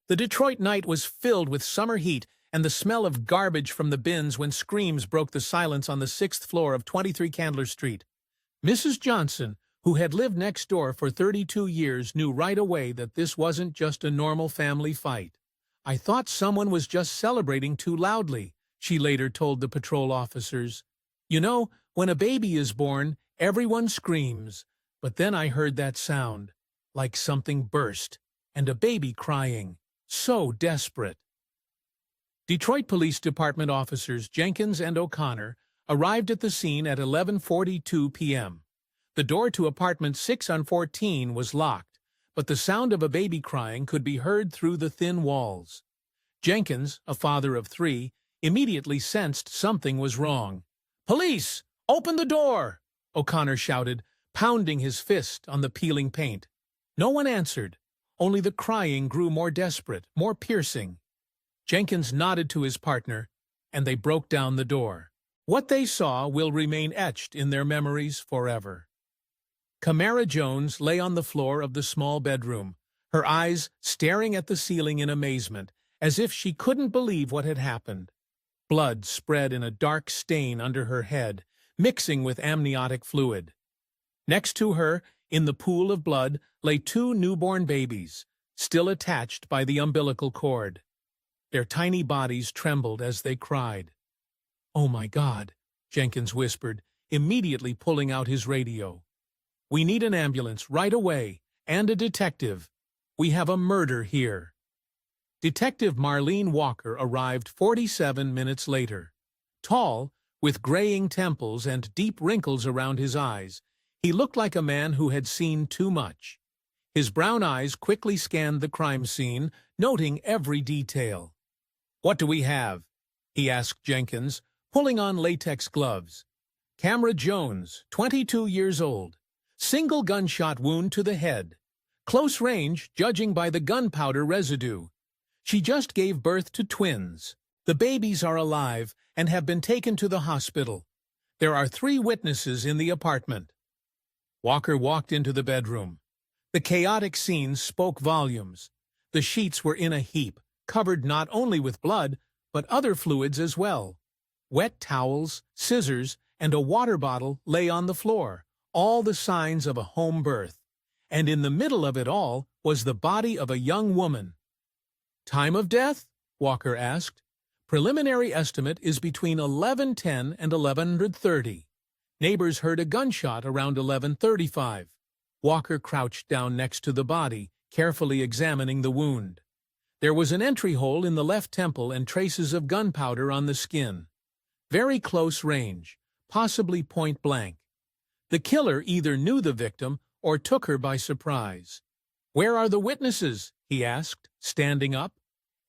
The Detroit night was filled with summer heat and the smell of garbage from the bins when screams broke the silence on the 6th floor of 23 Candler Street. Mrs. Johnson, who had lived next door for 32 years, knew right away that this wasn't just a normal family fight. "I thought someone was just celebrating too loudly," she later told the patrol officers. "You know, when a baby is born, everyone screams. But then I heard that sound, like something burst, and a baby crying. So desperate." Detroit Police Department officers Jenkins and O'Connor arrived at the scene at 11:42 p.m. The door to apartment 6 on 14 was locked, but the sound of a baby crying could be heard through the thin walls. Jenkins, a father of 3, immediately sensed something was wrong. "Police! Open the door!" O'Connor shouted, pounding his fist on the peeling paint. No one answered. Only the crying grew more desperate, more piercing. Jenkins nodded to his partner, and they broke down the door. What they saw will remain etched in their memories forever. Kamora Jones lay on the floor of the small bedroom, her eyes staring at the ceiling in amazement, as if she couldn't believe what had happened. Blood spread in a dark stain under her head, mixing with amniotic fluid. Next to her, in the pool of blood, lay 2 newborn babies, still attached by the umbilical cord. Their tiny bodies trembled as they cried. "Oh my God," Jenkins whispered, immediately pulling out his radio. "We need an ambulance right away, and a detective. We have a murder here." Detective Marlene Walker arrived 47 minutes later. Tall, with graying temples and deep wrinkles around his eyes, he looked like a man who had seen too much. His brown eyes quickly scanned the crime scene, noting every detail. "What do we have?" he asked Jenkins, pulling on latex gloves. "Kamora Jones, 22 years old. Single gunshot wound to the head. Close range, judging by the gunpowder residue. She just gave birth to twins. The babies are alive and have been taken to the hospital. There are 3 witnesses in the apartment." Walker walked into the bedroom. The chaotic scene spoke volumes. The sheets were in a heap, covered not only with blood, but other fluids as well. Wet towels, scissors, and a water bottle lay on the floor, all the signs of a home birth. And in the middle of it all was the body of a young woman. "Time of death?" Walker asked. "Preliminary estimate is between 11:10 and 11:30. Neighbors heard a gunshot around 11:35. Walker crouched down next to the body, carefully examining the wound. There was an entry hole in the left temple and traces of gunpowder on the skin. Very close range, possibly point blank. The killer either knew the victim or took her by surprise. "Where are the witnesses?" he asked, standing up.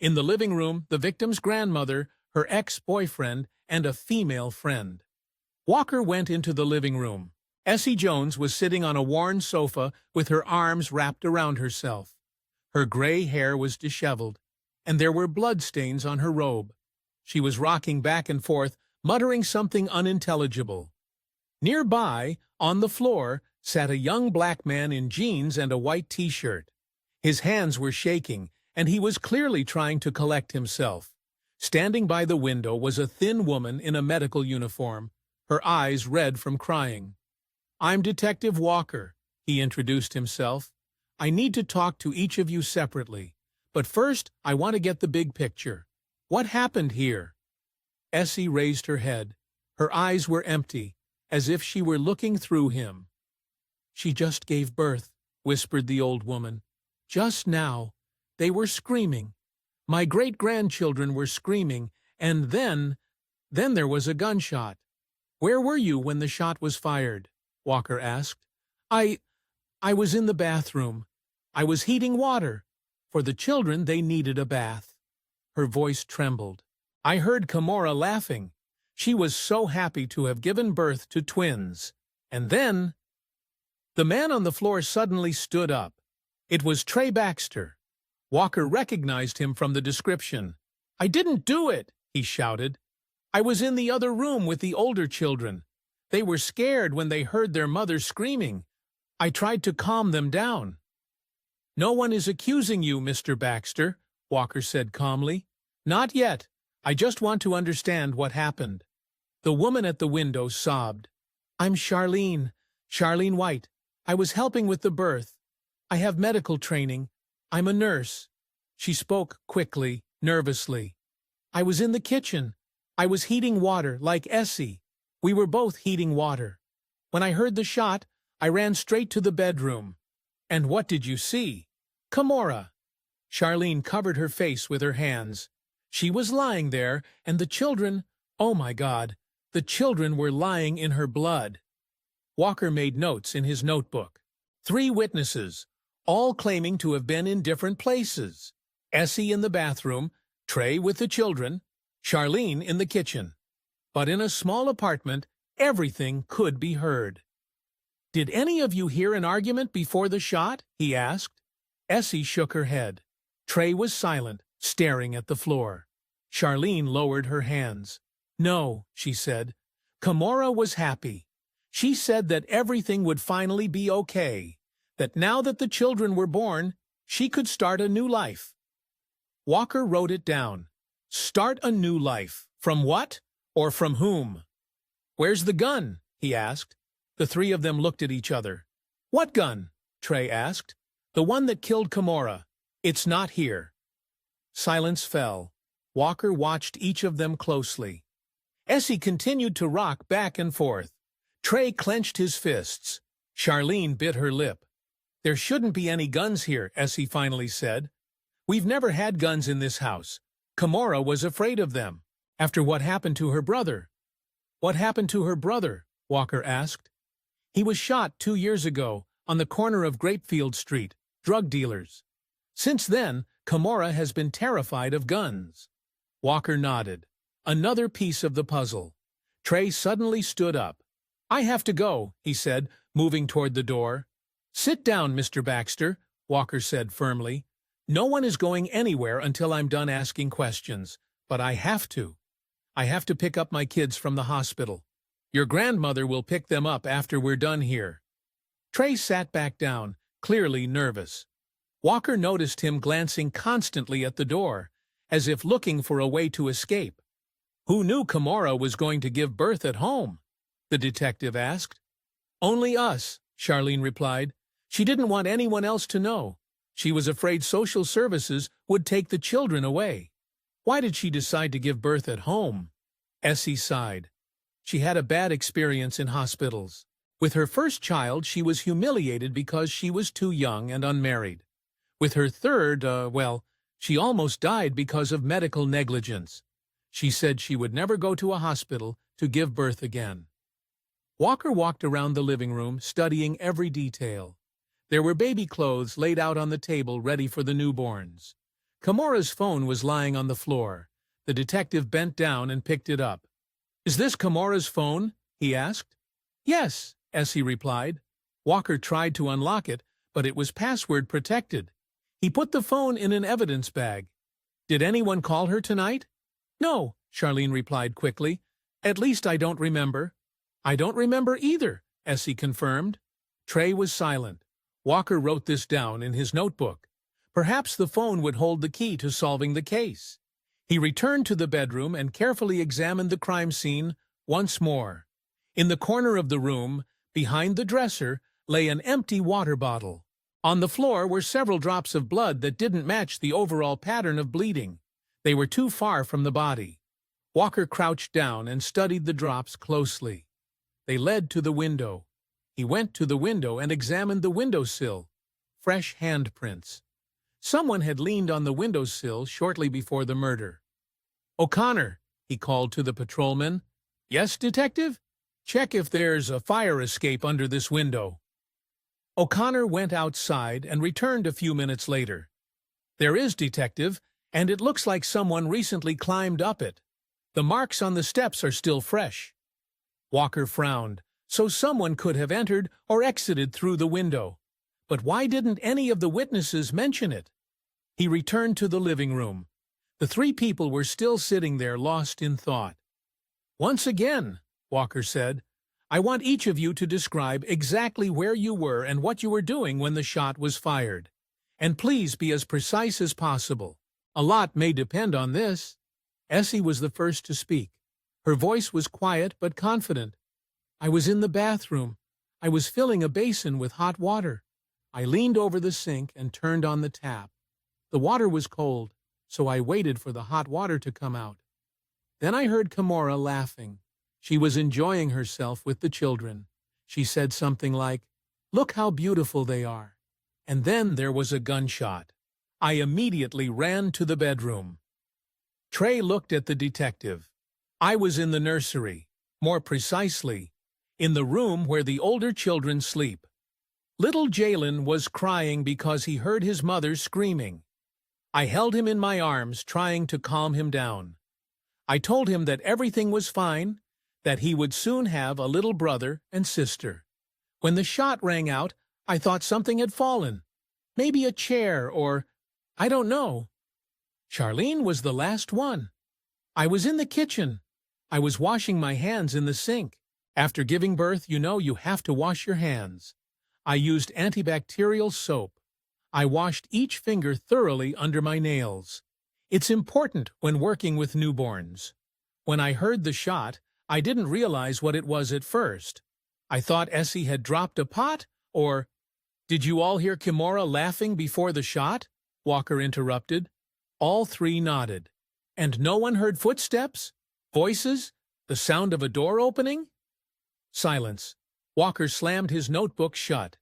"In the living room, the victim's grandmother, her ex-boyfriend, and a female friend." Walker went into the living room. Essie Jones was sitting on a worn sofa with her arms wrapped around herself. Her gray hair was disheveled, and there were bloodstains on her robe. She was rocking back and forth, muttering something unintelligible. Nearby, on the floor, sat a young black man in jeans and a white t-shirt. His hands were shaking, and he was clearly trying to collect himself. Standing by the window was a thin woman in a medical uniform, her eyes red from crying. "I'm Detective Walker," he introduced himself. "I need to talk to each of you separately, but first I want to get the big picture. What happened here?" Essie raised her head. Her eyes were empty, as if she were looking through him. "She just gave birth," whispered the old woman. "Just now. They were screaming. My great-grandchildren were screaming, and then there was a gunshot." "Where were you when the shot was fired?" Walker asked. I was in the bathroom. I was heating water. For the children, they needed a bath." Her voice trembled. "I heard Kamora laughing. She was so happy to have given birth to twins. And then—" The man on the floor suddenly stood up. It was Trey Baxter. Walker recognized him from the description. "I didn't do it," he shouted. "I was in the other room with the older children. They were scared when they heard their mother screaming. I tried to calm them down." "No one is accusing you, Mr. Baxter," Walker said calmly. Not yet. I just want to understand what happened. The woman at the window sobbed. I'm Charlene White. I was helping with the birth. I have medical training. I'm a nurse. She spoke quickly, nervously. I was in the kitchen. I was heating water, like Essie. We were both heating water. When I heard the shot, I ran straight to the bedroom. And what did you see? Kamora. Charlene covered her face with her hands. She was lying there, and the children, oh my God, the children were lying in her blood. Walker made notes in his notebook. 3 witnesses, all claiming to have been in different places. Essie in the bathroom, Trey with the children, Charlene in the kitchen. But in a small apartment, everything could be heard. Did any of you hear an argument before the shot? He asked. Essie shook her head. Trey was silent, staring at the floor. Charlene lowered her hands. No, she said. Kamora was happy. She said that everything would finally be okay, that now that the children were born, she could start a new life. Walker wrote it down. Start a new life. From what? Or from whom? Where's the gun? He asked. The 3 of them looked at each other. What gun? Trey asked. The one that killed Kamora. It's not here. Silence fell. Walker watched each of them closely. Essie continued to rock back and forth. Trey clenched his fists. Charlene bit her lip. There shouldn't be any guns here, Essie finally said. We've never had guns in this house. Kamora was afraid of them, after what happened to her brother. What happened to her brother? Walker asked. He was shot 2 years ago, on the corner of Grapefield Street, drug dealers. Since then, Kamora has been terrified of guns. Walker nodded. Another piece of the puzzle. Trey suddenly stood up. I have to go, he said, moving toward the door. Sit down, Mr. Baxter, Walker said firmly. No one is going anywhere until I'm done asking questions, but I have to. I have to pick up my kids from the hospital. Your grandmother will pick them up after we're done here. Trey sat back down, clearly nervous. Walker noticed him glancing constantly at the door, as if looking for a way to escape. Who knew Kamora was going to give birth at home? The detective asked. Only us, Charlene replied. She didn't want anyone else to know. She was afraid social services would take the children away. Why did she decide to give birth at home? Essie sighed. She had a bad experience in hospitals. With her first child, she was humiliated because she was too young and unmarried. With her third, she almost died because of medical negligence. She said she would never go to a hospital to give birth again. Walker walked around the living room, studying every detail. There were baby clothes laid out on the table ready for the newborns. Kamora's phone was lying on the floor. The detective bent down and picked it up. Is this Kamora's phone? He asked. Yes, Essie replied. Walker tried to unlock it, but it was password protected. He put the phone in an evidence bag. Did anyone call her tonight? No, Charlene replied quickly. At least I don't remember. I don't remember either, Essie confirmed. Trey was silent. Walker wrote this down in his notebook. Perhaps the phone would hold the key to solving the case. He returned to the bedroom and carefully examined the crime scene once more. In the corner of the room, behind the dresser, lay an empty water bottle. On the floor were several drops of blood that didn't match the overall pattern of bleeding. They were too far from the body. Walker crouched down and studied the drops closely. They led to the window. He went to the window and examined the windowsill. Fresh handprints. Someone had leaned on the windowsill shortly before the murder. O'Connor, he called to the patrolman. Yes, detective? Check if there's a fire escape under this window. O'Connor went outside and returned a few minutes later. There is, detective, and it looks like someone recently climbed up it. The marks on the steps are still fresh. Walker frowned. So someone could have entered or exited through the window. But why didn't any of the witnesses mention it? He returned to the living room. The 3 people were still sitting there, lost in thought. Once again, Walker said, I want each of you to describe exactly where you were and what you were doing when the shot was fired. And please be as precise as possible. A lot may depend on this. Essie was the first to speak. Her voice was quiet but confident. I was in the bathroom. I was filling a basin with hot water. I leaned over the sink and turned on the tap. The water was cold, so I waited for the hot water to come out. Then I heard Kamora laughing. She was enjoying herself with the children. She said something like, "Look how beautiful they are." And then there was a gunshot. I immediately ran to the bedroom. Trey looked at the detective. I was in the nursery, more precisely, in the room where the older children sleep. Little Jalen was crying because he heard his mother screaming. I held him in my arms, trying to calm him down. I told him that everything was fine, that he would soon have a little brother and sister. When the shot rang out, I thought something had fallen. Maybe a chair or, I don't know. Charlene was the last one. I was in the kitchen. I was washing my hands in the sink. After giving birth, you have to wash your hands. I used antibacterial soap. I washed each finger thoroughly under my nails. It's important when working with newborns. When I heard the shot, I didn't realize what it was at first. I thought Essie had dropped a pot, or... Did you all hear Kamora laughing before the shot? Walker interrupted. All three nodded. And no one heard footsteps? Voices? The sound of a door opening? Silence. Walker slammed his notebook shut.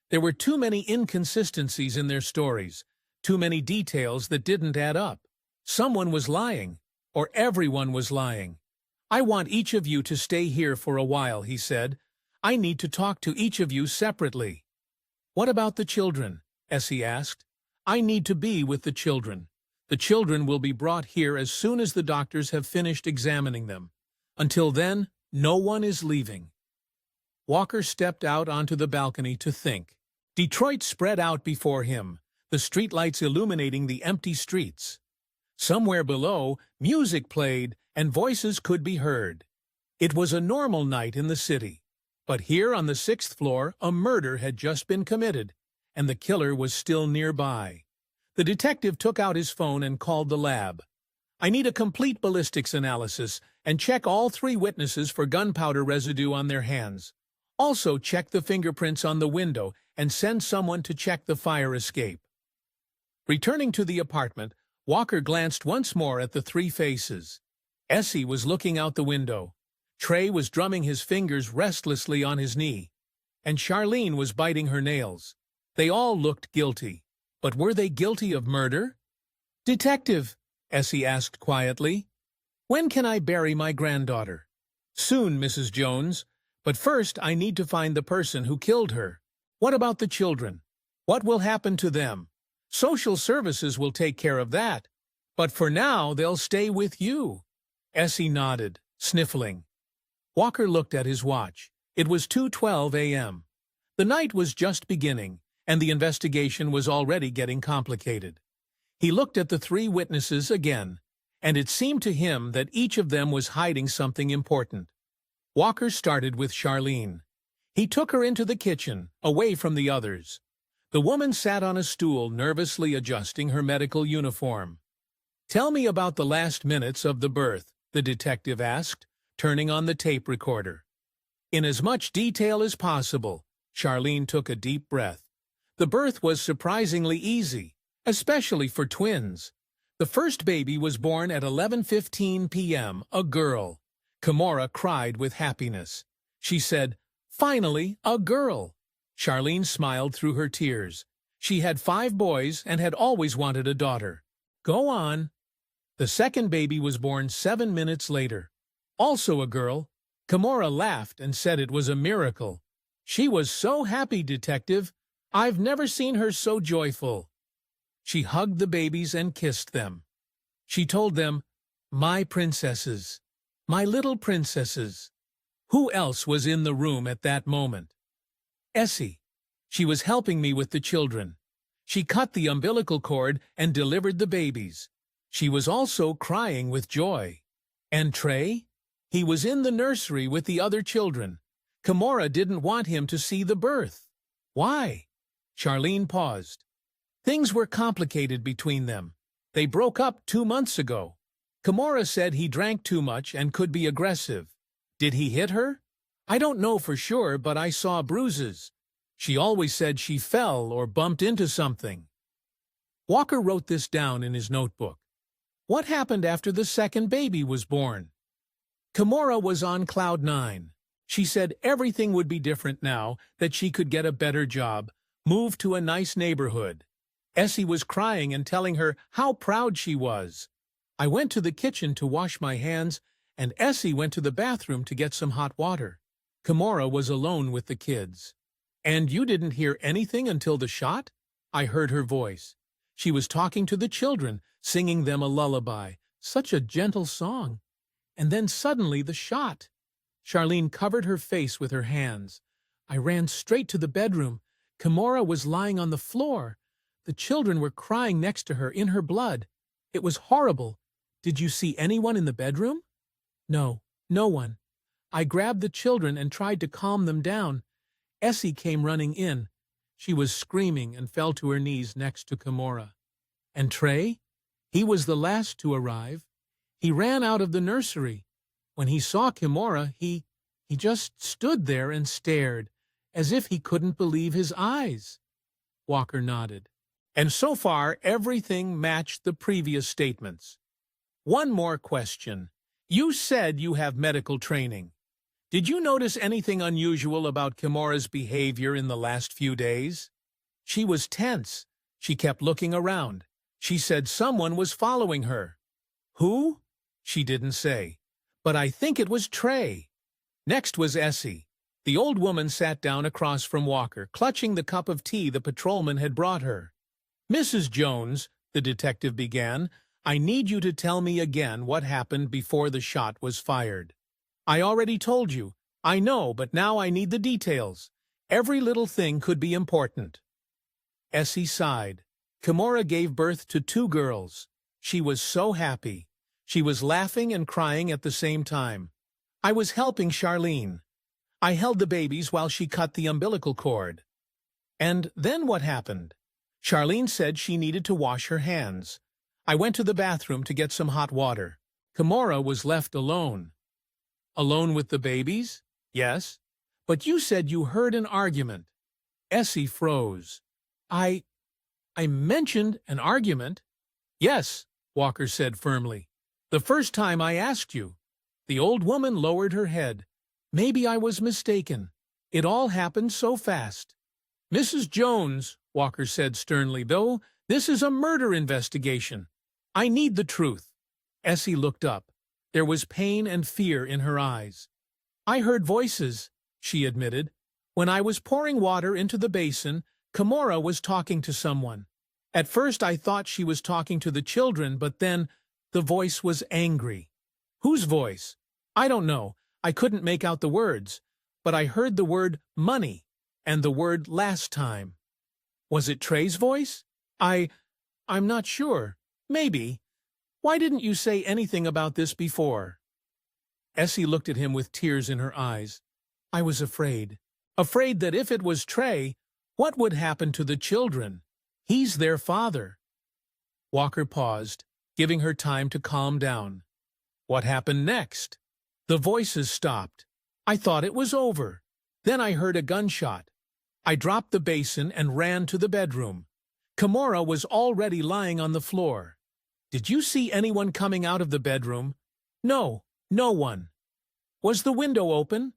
There were too many inconsistencies in their stories, too many details that didn't add up. Someone was lying, or everyone was lying. I want each of you to stay here for a while, he said. I need to talk to each of you separately. What about the children? Essie asked. I need to be with the children. The children will be brought here as soon as the doctors have finished examining them. Until then, no one is leaving. Walker stepped out onto the balcony to think. Detroit spread out before him, the streetlights illuminating the empty streets. Somewhere below, music played and voices could be heard. It was a normal night in the city. But here on the 6th floor, a murder had just been committed, and the killer was still nearby. The detective took out his phone and called the lab. I need a complete ballistics analysis and check all 3 witnesses for gunpowder residue on their hands. Also check the fingerprints on the window and send someone to check the fire escape. Returning to the apartment, Walker glanced once more at the 3 faces. Essie was looking out the window. Trey was drumming his fingers restlessly on his knee. And Charlene was biting her nails. They all looked guilty. But were they guilty of murder? "Detective," Essie asked quietly, "when can I bury my granddaughter?" "Soon, Mrs. Jones. But first I need to find the person who killed her." "What about the children? What will happen to them?" "Social services will take care of that. But for now they'll stay with you." Essie nodded, sniffling. Walker looked at his watch. It was 2:12 a.m. The night was just beginning, and the investigation was already getting complicated. He looked at the 3 witnesses again, and it seemed to him that each of them was hiding something important. Walker started with Charlene. He took her into the kitchen, away from the others. The woman sat on a stool, nervously adjusting her medical uniform. "Tell me about the last minutes of the birth," the detective asked, turning on the tape recorder. In as much detail as possible, Charlene took a deep breath. The birth was surprisingly easy, especially for twins. The first baby was born at 11:15 p.m., a girl. Kamora cried with happiness. She said, "Finally, a girl." Charlene smiled through her tears. She had 5 boys and had always wanted a daughter. "Go on." The second baby was born 7 minutes later. Also a girl. Kamora laughed and said it was a miracle. "She was so happy, Detective. I've never seen her so joyful." She hugged the babies and kissed them. She told them, "My princesses, my little princesses." Who else was in the room at that moment? Essie. She was helping me with the children. She cut the umbilical cord and delivered the babies. She was also crying with joy. And Trey? He was in the nursery with the other children. Kamora didn't want him to see the birth. Why? Charlene paused. Things were complicated between them. They broke up 2 months ago. Kamora said he drank too much and could be aggressive. Did he hit her? I don't know for sure, but I saw bruises. She always said she fell or bumped into something. Walker wrote this down in his notebook. What happened after the second baby was born? Kamora was on cloud 9. She said everything would be different now, that she could get a better job, move to a nice neighborhood. Essie was crying and telling her how proud she was. I went to the kitchen to wash my hands, and Essie went to the bathroom to get some hot water. Kamora was alone with the kids. And you didn't hear anything until the shot? I heard her voice. She was talking to the children, singing them a lullaby. Such a gentle song. And then suddenly the shot. Charlene covered her face with her hands. I ran straight to the bedroom. Kamora was lying on the floor. The children were crying next to her in her blood. It was horrible. Did you see anyone in the bedroom? No, no one. I grabbed the children and tried to calm them down. Essie came running in. She was screaming and fell to her knees next to Kamora. And Trey? He was the last to arrive. He ran out of the nursery. When he saw Kamora, he just stood there and stared, as if he couldn't believe his eyes. Walker nodded. And so far, everything matched the previous statements. One more question. You said you have medical training. Did you notice anything unusual about Kamora's behavior in the last few days? She was tense. She kept looking around. She said someone was following her. Who? She didn't say. But I think it was Trey. Next was Essie. The old woman sat down across from Walker, clutching the cup of tea the patrolman had brought her. Mrs. Jones, the detective began, I need you to tell me again what happened before the shot was fired. I already told you. I know, but now I need the details. Every little thing could be important. Essie sighed. Kamora gave birth to 2 girls. She was so happy. She was laughing and crying at the same time. I was helping Charlene. I held the babies while she cut the umbilical cord. And then what happened? Charlene said she needed to wash her hands. I went to the bathroom to get some hot water. Kamora was left alone. Alone with the babies? Yes. But you said you heard an argument. Essie froze. I mentioned an argument? Yes, Walker said firmly. The first time I asked you. The old woman lowered her head. Maybe I was mistaken. It all happened so fast. Mrs. Jones, Walker said sternly, though, this is a murder investigation. I need the truth. Essie looked up. There was pain and fear in her eyes. I heard voices, she admitted. When I was pouring water into the basin, Kamora was talking to someone. At first I thought she was talking to the children, but then the voice was angry. Whose voice? I don't know. I couldn't make out the words, but I heard the word money and the word last time. Was it Trey's voice? I'm not sure. Maybe. Why didn't you say anything about this before? Essie looked at him with tears in her eyes. I was afraid. Afraid that if it was Trey, what would happen to the children? He's their father. Walker paused, giving her time to calm down. What happened next? The voices stopped. I thought it was over. Then I heard a gunshot. I dropped the basin and ran to the bedroom. Kamora was already lying on the floor. Did you see anyone coming out of the bedroom? No, no one. Was the window open?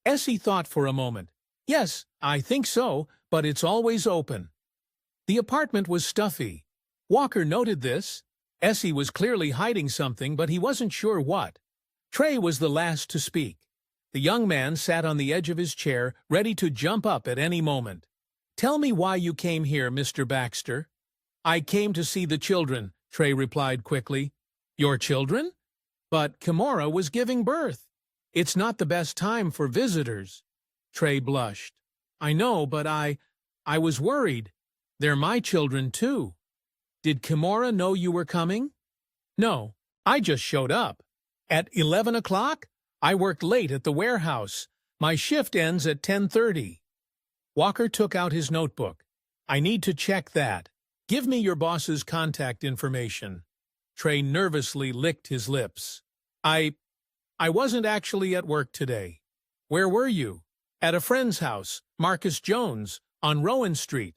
Essie thought for a moment. Yes, I think so, but it's always open. The apartment was stuffy. Walker noted this. Essie was clearly hiding something, but he wasn't sure what. Trey was the last to speak. The young man sat on the edge of his chair, ready to jump up at any moment. Tell me why you came here, Mr. Baxter. I came to see the children, Trey replied quickly. Your children? But Kamora was giving birth. It's not the best time for visitors. Trey blushed. I know, but I was worried. They're my children, too. Did Kamora know you were coming? No, I just showed up. At 11 o'clock? I worked late at the warehouse. My shift ends at 10:30. Walker took out his notebook. I need to check that. Give me your boss's contact information. Trey nervously licked his lips. I wasn't actually at work today. Where were you? At a friend's house, Marcus Jones, on Rowan Street.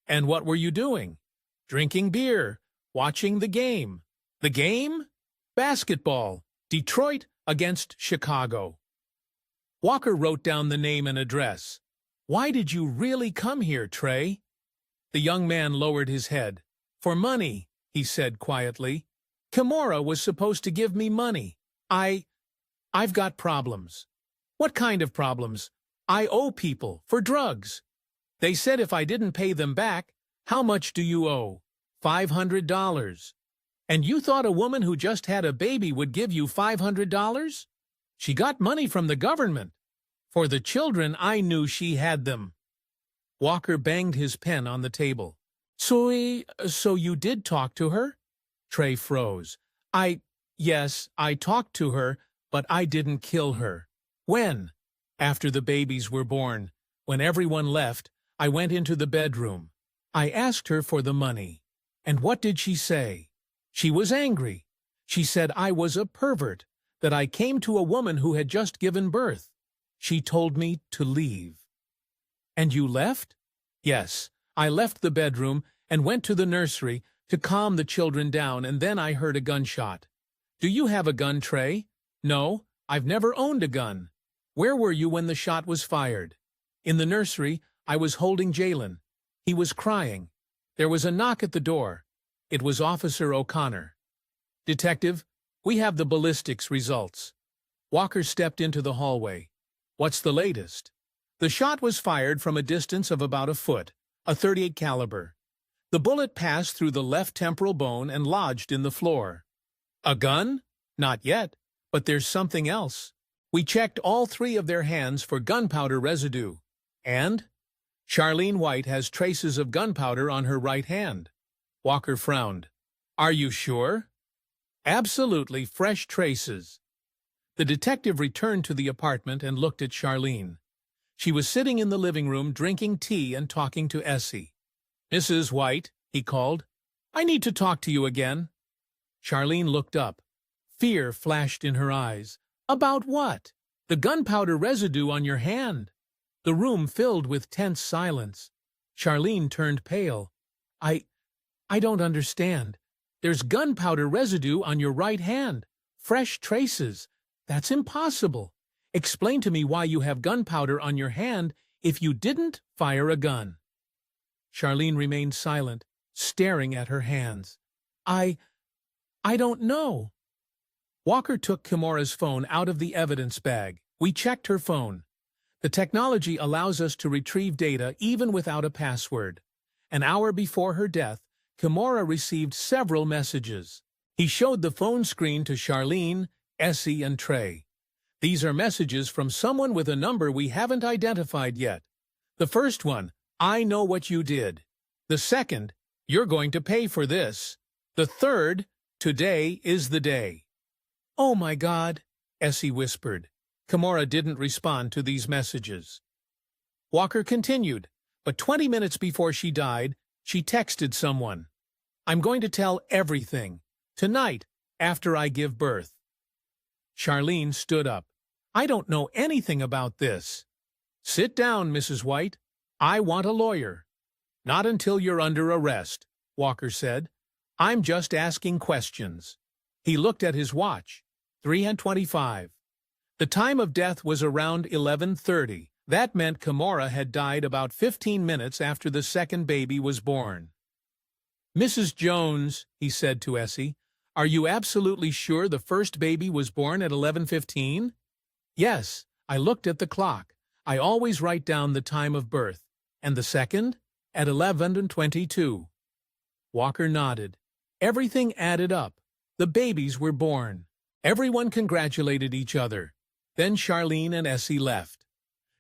And what were you doing? Drinking beer, watching the game. The game? Basketball. Detroit against Chicago. Walker wrote down the name and address. Why did you really come here, Trey? The young man lowered his head. For money, he said quietly. Kamora was supposed to give me money. I've got problems. What kind of problems? I owe people for drugs. They said if I didn't pay them back, how much do you owe? $500. And you thought a woman who just had a baby would give you $500? She got money from the government. For the children, I knew she had them. Walker banged his pen on the table. So you did talk to her? Trey froze. Yes, I talked to her, but I didn't kill her. When? After the babies were born. When everyone left, I went into the bedroom. I asked her for the money. And what did she say? She was angry. She said I was a pervert, that I came to a woman who had just given birth. She told me to leave. And you left? Yes, I left the bedroom and went to the nursery to calm the children down, and then I heard a gunshot. Do you have a gun, Trey? No, I've never owned a gun. Where were you when the shot was fired? In the nursery, I was holding Jalen. He was crying. There was a knock at the door. It was Officer O'Connor. Detective, we have the ballistics results. Walker stepped into the hallway. What's the latest? The shot was fired from a distance of about a foot, a .38 caliber. The bullet passed through the left temporal bone and lodged in the floor. A gun? Not yet, but there's something else. We checked all three of their hands for gunpowder residue. And? Charlene White has traces of gunpowder on her right hand. Walker frowned. Are you sure? Absolutely fresh traces. The detective returned to the apartment and looked at Charlene. She was sitting in the living room drinking tea and talking to Essie. Mrs. White, he called, I need to talk to you again. Charlene looked up. Fear flashed in her eyes. About what? The gunpowder residue on your hand. The room filled with tense silence. Charlene turned pale. I don't understand. There's gunpowder residue on your right hand. Fresh traces. That's impossible. Explain to me why you have gunpowder on your hand if you didn't fire a gun. Charlene remained silent, staring at her hands. I don't know. Walker took Kamora's phone out of the evidence bag. We checked her phone. The technology allows us to retrieve data even without a password. An hour before her death, Kamora received several messages. He showed the phone screen to Charlene, Essie, and Trey. These are messages from someone with a number we haven't identified yet. The first one, I know what you did. The second, you're going to pay for this. The third, today is the day. Oh my God, Essie whispered. Kamora didn't respond to these messages. Walker continued, but 20 minutes before she died, she texted someone. I'm going to tell everything. Tonight, after I give birth. Charlene stood up. I don't know anything about this. Sit down, Mrs. White. I want a lawyer. Not until you're under arrest, Walker said. I'm just asking questions. He looked at his watch. 3:25. The time of death was around 11:30. That meant Kamora had died about 15 minutes after the second baby was born. Mrs. Jones, he said to Essie, are you absolutely sure the first baby was born at 11:15? Yes, I looked at the clock. I always write down the time of birth. And the second? At 11:22. Walker nodded. Everything added up. The babies were born. Everyone congratulated each other. Then Charlene and Essie left.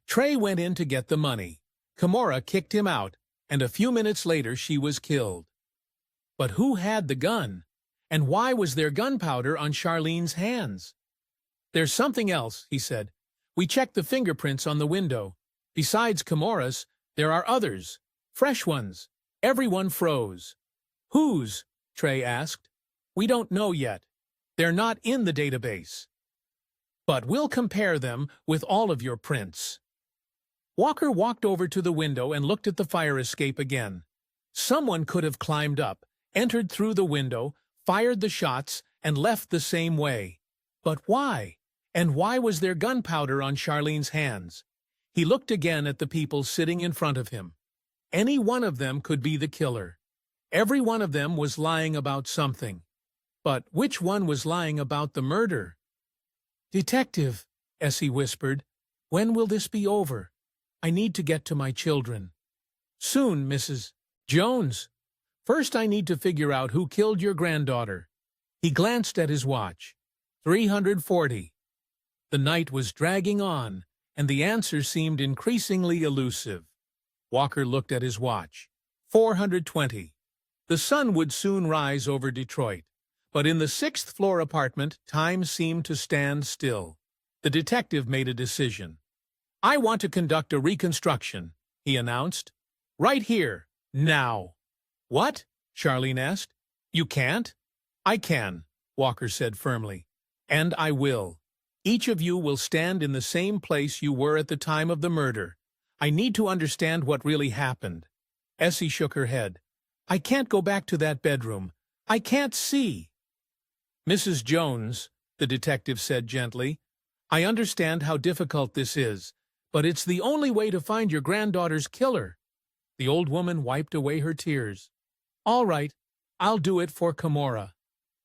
Trey went in to get the money. Kamora kicked him out, and a few minutes later she was killed. But who had the gun? And why was there gunpowder on Charlene's hands? There's something else, he said. We checked the fingerprints on the window. Besides Kamora's, there are others. Fresh ones. Everyone froze. Whose? Trey asked. We don't know yet. They're not in the database. But we'll compare them with all of your prints. Walker walked over to the window and looked at the fire escape again. Someone could have climbed up, entered through the window, fired the shots, and left the same way. But why? And why was there gunpowder on Charlene's hands? He looked again at the people sitting in front of him. Any one of them could be the killer. Every one of them was lying about something. But which one was lying about the murder? "Detective," Essie whispered, "when will this be over? I need to get to my children." "Soon, Mrs. Jones. First I need to figure out who killed your granddaughter." He glanced at his watch. 340. The night was dragging on, and the answer seemed increasingly elusive. Walker looked at his watch. 420. The sun would soon rise over Detroit, but in the sixth-floor apartment, time seemed to stand still. The detective made a decision. "I want to conduct a reconstruction," he announced. "Right here, now." "What?" Charlene asked. "You can't?" "I can," Walker said firmly. "And I will. Each of you will stand in the same place you were at the time of the murder. I need to understand what really happened." Essie shook her head. "I can't go back to that bedroom. I can't see." "Mrs. Jones," the detective said gently, "I understand how difficult this is, but it's the only way to find your granddaughter's killer." The old woman wiped away her tears. "All right, I'll do it for Kamora."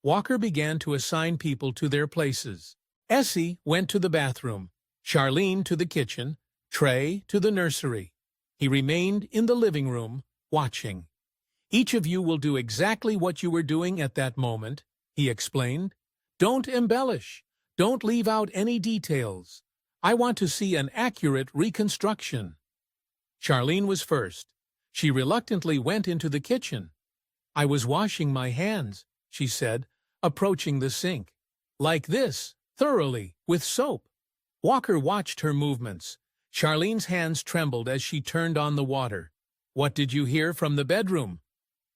Walker began to assign people to their places. Essie went to the bathroom, Charlene to the kitchen, Trey to the nursery. He remained in the living room, watching. "Each of you will do exactly what you were doing at that moment," he explained. "Don't embellish. Don't leave out any details. I want to see an accurate reconstruction." Charlene was first. She reluctantly went into the kitchen. "I was washing my hands," she said, approaching the sink. "Like this, thoroughly, with soap." Walker watched her movements. Charlene's hands trembled as she turned on the water. "What did you hear from the bedroom?"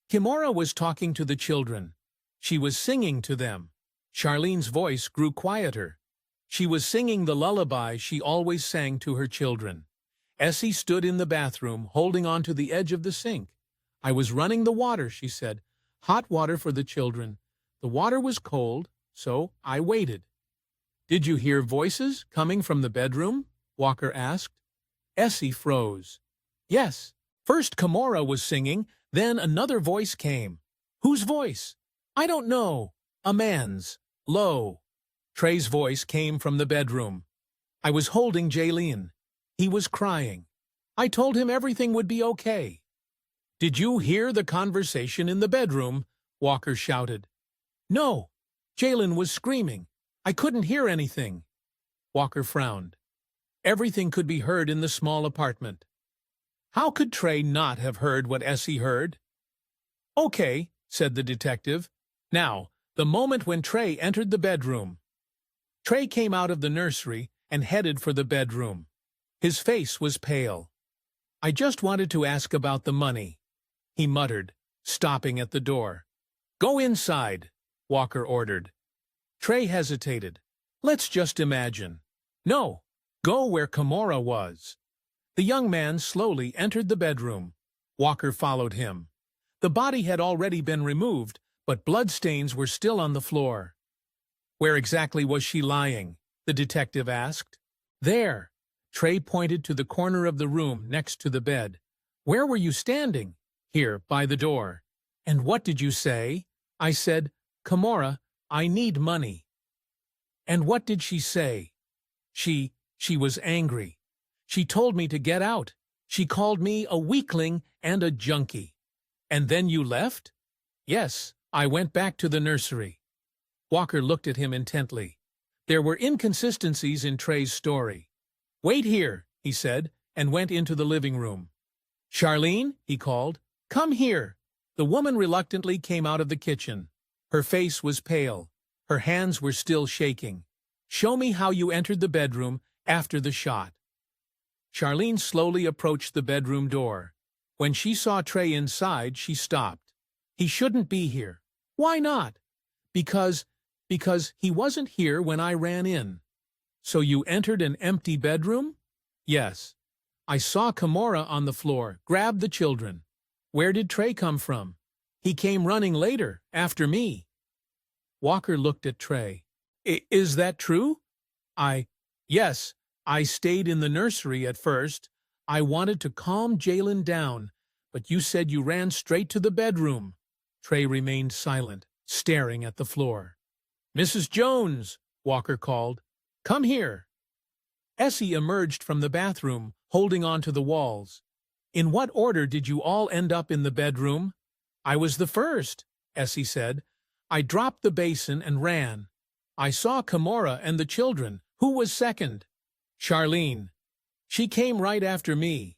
Kamora was talking to the children. She was singing to them. Charlene's voice grew quieter. She was singing the lullaby she always sang to her children. Essie stood in the bathroom, holding on to the edge of the sink. "I was running the water," she said. "Hot water for the children. The water was cold, so I waited." "Did you hear voices coming from the bedroom?" Walker asked. Essie froze. "Yes. First Kamora was singing, then another voice came." "Whose voice?" "I don't know. A man's. Low." Trey's voice came from the bedroom. "I was holding Jaylene. He was crying. I told him everything would be okay." "Did you hear the conversation in the bedroom?" Walker shouted. "No. Jalen was screaming. I couldn't hear anything." Walker frowned. Everything could be heard in the small apartment. How could Trey not have heard what Essie heard? "Okay," said the detective. "Now, the moment when Trey entered the bedroom." Trey came out of the nursery and headed for the bedroom. His face was pale. "I just wanted to ask about the money," he muttered, stopping at the door. "Go inside," Walker ordered. Trey hesitated. "Let's just imagine." "No, go where Kamora was." The young man slowly entered the bedroom. Walker followed him. The body had already been removed, but bloodstains were still on the floor. "Where exactly was she lying?" the detective asked. "There." Trey pointed to the corner of the room next to the bed. "Where were you standing?" "Here, by the door." "And what did you say?" "I said, 'Kamora, I need money.'" "And what did she say?" She was angry. She told me to get out. She called me a weakling and a junkie." "And then you left?" "Yes, I went back to the nursery." Walker looked at him intently. There were inconsistencies in Trey's story. "Wait here," he said, and went into the living room. "Charlene," he called, "come here." The woman reluctantly came out of the kitchen. Her face was pale. Her hands were still shaking. "Show me how you entered the bedroom after the shot." Charlene slowly approached the bedroom door. When she saw Trey inside, she stopped. He shouldn't be here. Why not? Because he wasn't here when I ran in. So you entered an empty bedroom? Yes. I saw Kamora on the floor, grabbed the children. Where did Trey come from? He came running later, after me. Walker looked at Trey. Is that true? Yes, I stayed in the nursery at first. I wanted to calm Jalen down, but you said you ran straight to the bedroom. Trey remained silent, staring at the floor. Mrs. Jones, Walker called. Come here. Essie emerged from the bathroom, holding on to the walls. In what order did you all end up in the bedroom? I was the first, Essie said. I dropped the basin and ran. I saw Kamora and the children. Who was second? Charlene. She came right after me.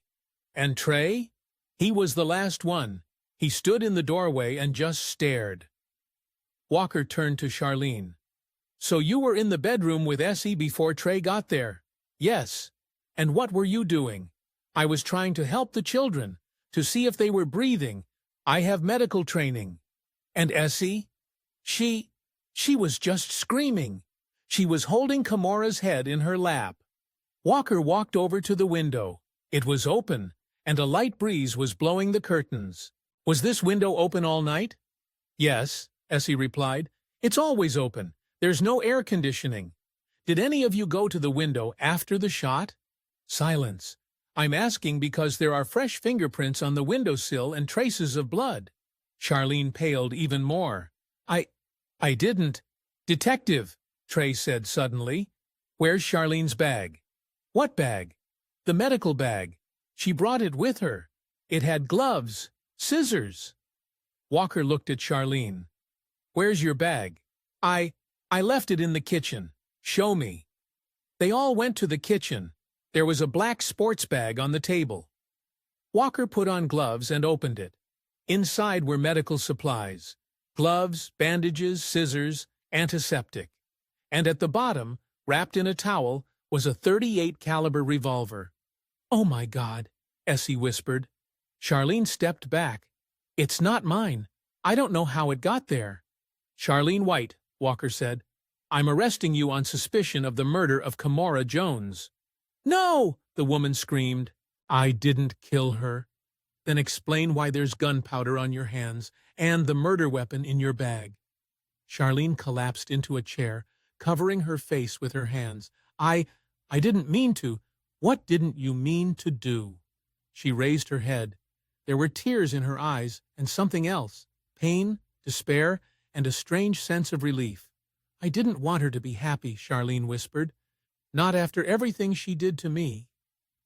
And Trey? He was the last one. He stood in the doorway and just stared. Walker turned to Charlene. So you were in the bedroom with Essie before Trey got there? Yes. And what were you doing? I was trying to help the children, to see if they were breathing. I have medical training. And Essie? She was just screaming. She was holding Kamora's head in her lap. Walker walked over to the window. It was open, and a light breeze was blowing the curtains. Was this window open all night? Yes, Essie replied. It's always open. There's no air conditioning. Did any of you go to the window after the shot? Silence. I'm asking because there are fresh fingerprints on the windowsill and traces of blood. Charlene paled even more. I didn't. Detective, Trey said suddenly. Where's Charlene's bag? What bag? The medical bag. She brought it with her. It had gloves, scissors. Walker looked at Charlene. Where's your bag? I left it in the kitchen. Show me. They all went to the kitchen. There was a black sports bag on the table. Walker put on gloves and opened it. Inside were medical supplies. Gloves, bandages, scissors, antiseptic. And at the bottom, wrapped in a towel, was a .38 caliber revolver. Oh my God, Essie whispered. Charlene stepped back. It's not mine. I don't know how it got there. Charlene White, Walker said. I'm arresting you on suspicion of the murder of Kamora Jones. No, the woman screamed. I didn't kill her. Then explain why there's gunpowder on your hands and the murder weapon in your bag. Charlene collapsed into a chair, covering her face with her hands. I didn't mean to. What didn't you mean to do? She raised her head. There were tears in her eyes and something else, pain, despair, and a strange sense of relief. I didn't want her to be happy, Charlene whispered. Not after everything she did to me.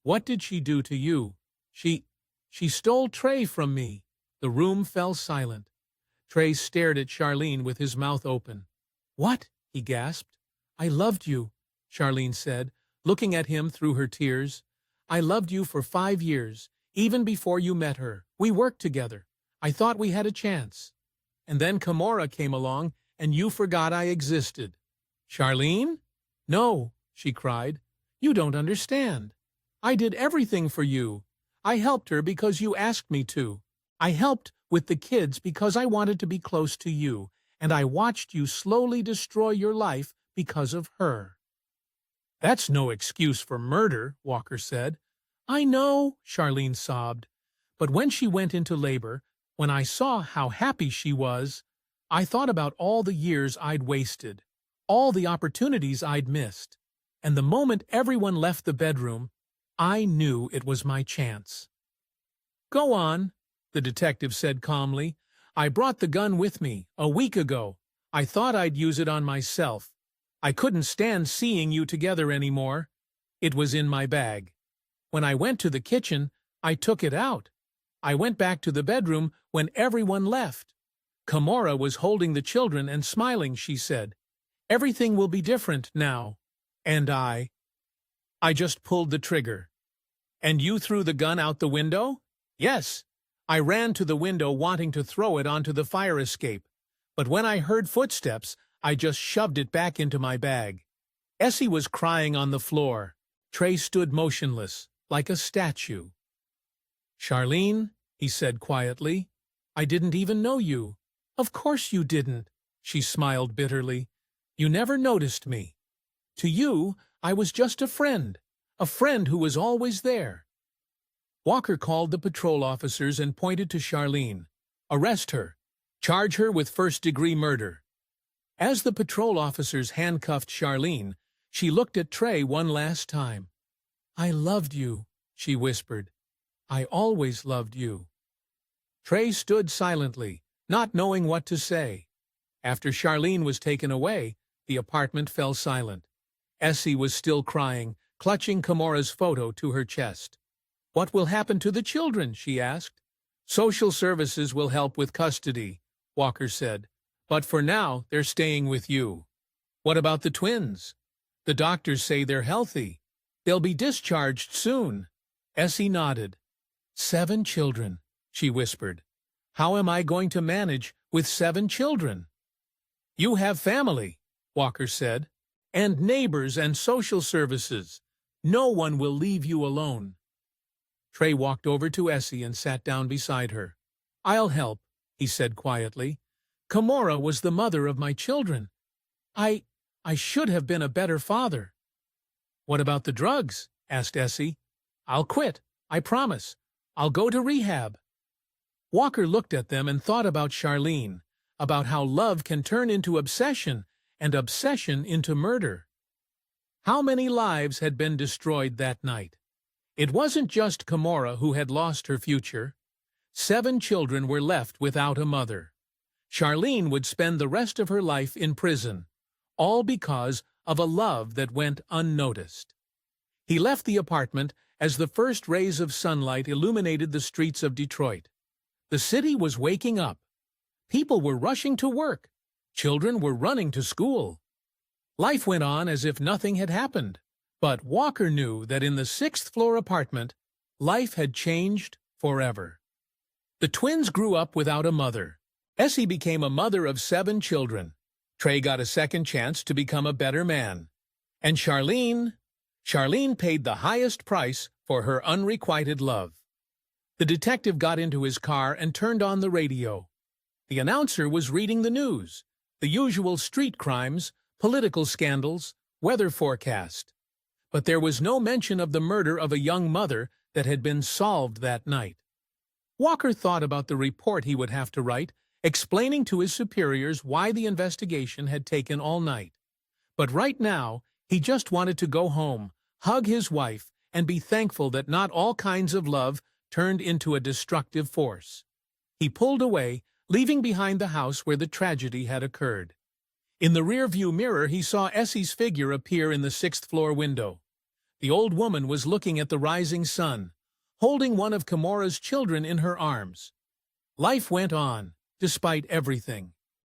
What did she do to you? She stole Trey from me. The room fell silent. Trey stared at Charlene with his mouth open. What? He gasped. I loved you, Charlene said, looking at him through her tears. I loved you for 5 years, even before you met her. We worked together. I thought we had a chance. And then Kamora came along, and you forgot I existed. Charlene? No, she cried. You don't understand. I did everything for you. I helped her because you asked me to. I helped with the kids because I wanted to be close to you, and I watched you slowly destroy your life because of her. That's no excuse for murder, Walker said. I know, Charlene sobbed. But when she went into labor, when I saw how happy she was, I thought about all the years I'd wasted, all the opportunities I'd missed. And the moment everyone left the bedroom, I knew it was my chance. Go on, the detective said calmly. I brought the gun with me a week ago. I thought I'd use it on myself. I couldn't stand seeing you together anymore. It was in my bag. When I went to the kitchen, I took it out. I went back to the bedroom when everyone left. Kamora was holding the children and smiling, she said. Everything will be different now. And I just pulled the trigger. And you threw the gun out the window? Yes. I ran to the window wanting to throw it onto the fire escape. But when I heard footsteps, I just shoved it back into my bag. Essie was crying on the floor. Trey stood motionless, like a statue. Charlene, he said quietly, I didn't even know you." "Of course you didn't," she smiled bitterly. "You never noticed me. To you, I was just a friend who was always there." Walker called the patrol officers and pointed to Charlene. "Arrest her. Charge her with first-degree murder." As the patrol officers handcuffed Charlene, she looked at Trey one last time. "I loved you," she whispered. "I always loved you." Trey stood silently, not knowing what to say. After Charlene was taken away, the apartment fell silent. Essie was still crying, clutching Kamora's photo to her chest. "What will happen to the children?" she asked. "Social services will help with custody," Walker said. "But for now, they're staying with you." "What about the twins?" "The doctors say they're healthy. They'll be discharged soon." Essie nodded. "7 children," she whispered. "How am I going to manage with 7 children?" "You have family," Walker said, "and neighbors and social services. No one will leave you alone." Trey walked over to Essie and sat down beside her. "I'll help," he said quietly. "Kamora was the mother of my children. I should have been a better father." "What about the drugs?" asked Essie. "I'll quit, I promise. I'll go to rehab." Walker looked at them and thought about Charlene, about how love can turn into obsession and obsession into murder. How many lives had been destroyed that night? It wasn't just Kamora who had lost her future. 7 children were left without a mother. Charlene would spend the rest of her life in prison, all because of a love that went unnoticed. He left the apartment as the first rays of sunlight illuminated the streets of Detroit. The city was waking up. People were rushing to work. Children were running to school. Life went on as if nothing had happened. But Walker knew that in the 6th-floor apartment, life had changed forever. The twins grew up without a mother. Essie became a mother of 7 children. Trey got a second chance to become a better man. And Charlene paid the highest price for her unrequited love. The detective got into his car and turned on the radio. The announcer was reading the news, the usual street crimes, political scandals, weather forecast. But there was no mention of the murder of a young mother that had been solved that night. Walker thought about the report he would have to write, explaining to his superiors why the investigation had taken all night. But right now, he just wanted to go home, hug his wife, and be thankful that not all kinds of love turned into a destructive force. He pulled away, leaving behind the house where the tragedy had occurred. In the rearview mirror, he saw Essie's figure appear in the 6th-floor window. The old woman was looking at the rising sun, holding one of Kamora's children in her arms. Life went on, despite everything.